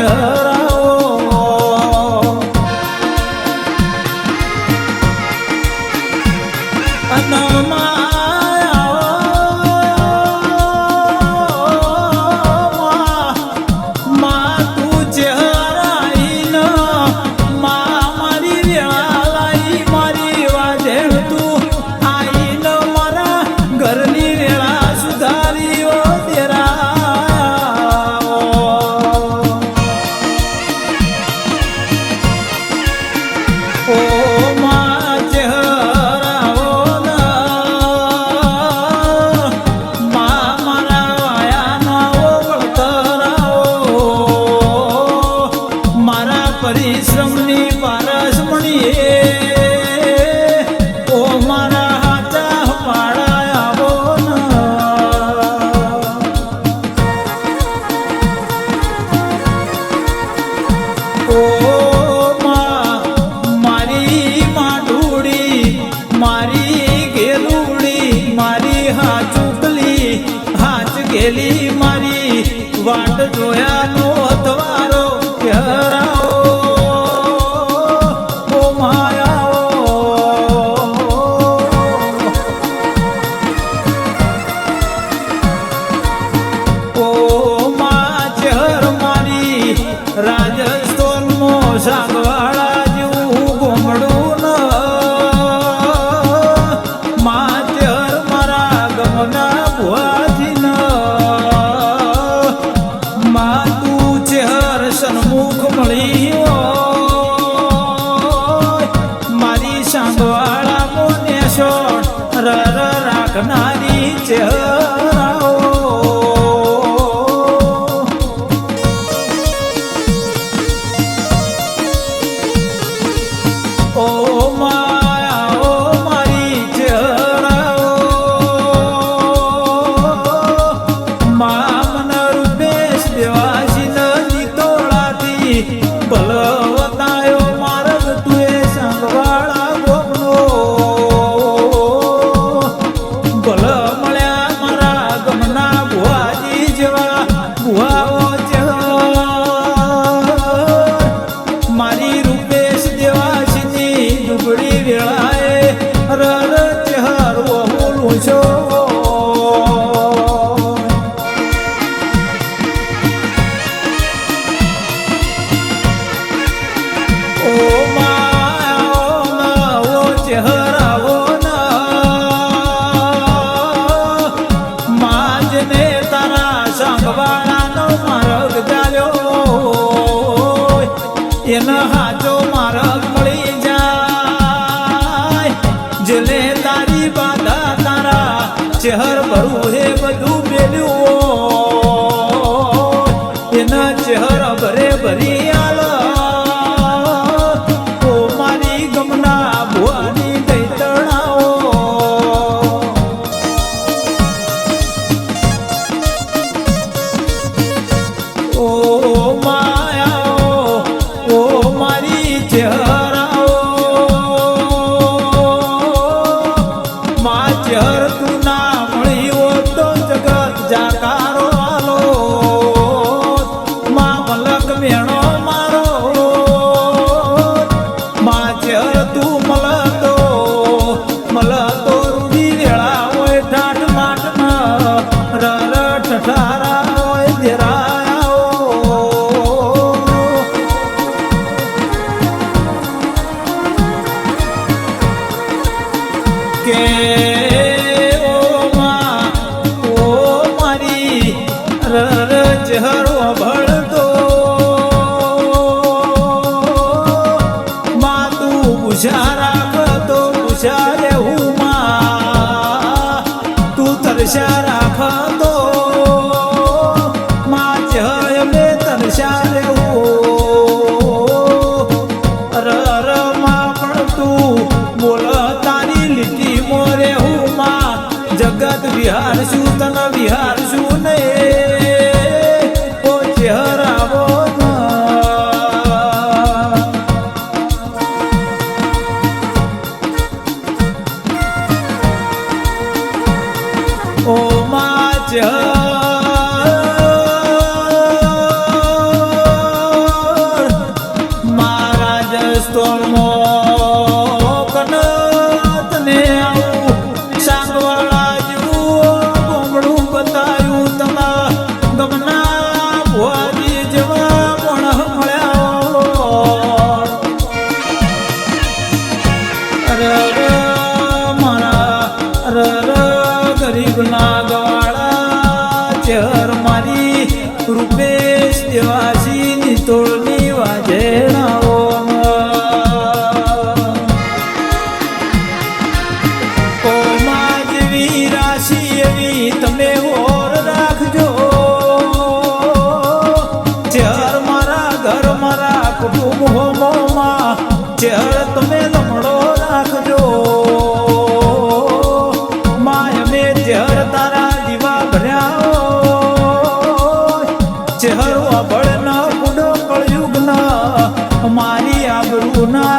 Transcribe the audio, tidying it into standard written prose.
ચહેરાઓ પરિશ્રમની પારસમણીએ ઓ મારા હાચા પાડા આવો ઓ મારી માઢુડી મારી ગેલુડી મારી હાચુકલી હાચ ગેલી મારી વાટ જોયાનો અથવારો કહેરાઓ રાજસ્થાનમાં સાગવાળા જેવું ગોમડું ન માચર મારા ગમના ભુવાજી ન માતું ચહેર સન્મુખ મળી મારી સાગવાળા મોનેશ્વર રર રાખનારી ચહેરાઓ ઓ મારી ચહેરાઓ મા મન રૂપેશ દેવાસી નદી તોળાથી ભલ એવા જેણાઓ કોમા જેવી રાશિ એવી તમે ઓર રાખજો ચેહર મારા ઘર મારા કુટુંબ હોમોમાં ચેહર તમે લમડો રાખજો માય મે ચેહર તારા દીવા ભર્યા ચેહર અભળ ના બુડો કળયુગ ના મારી આબરૂ ના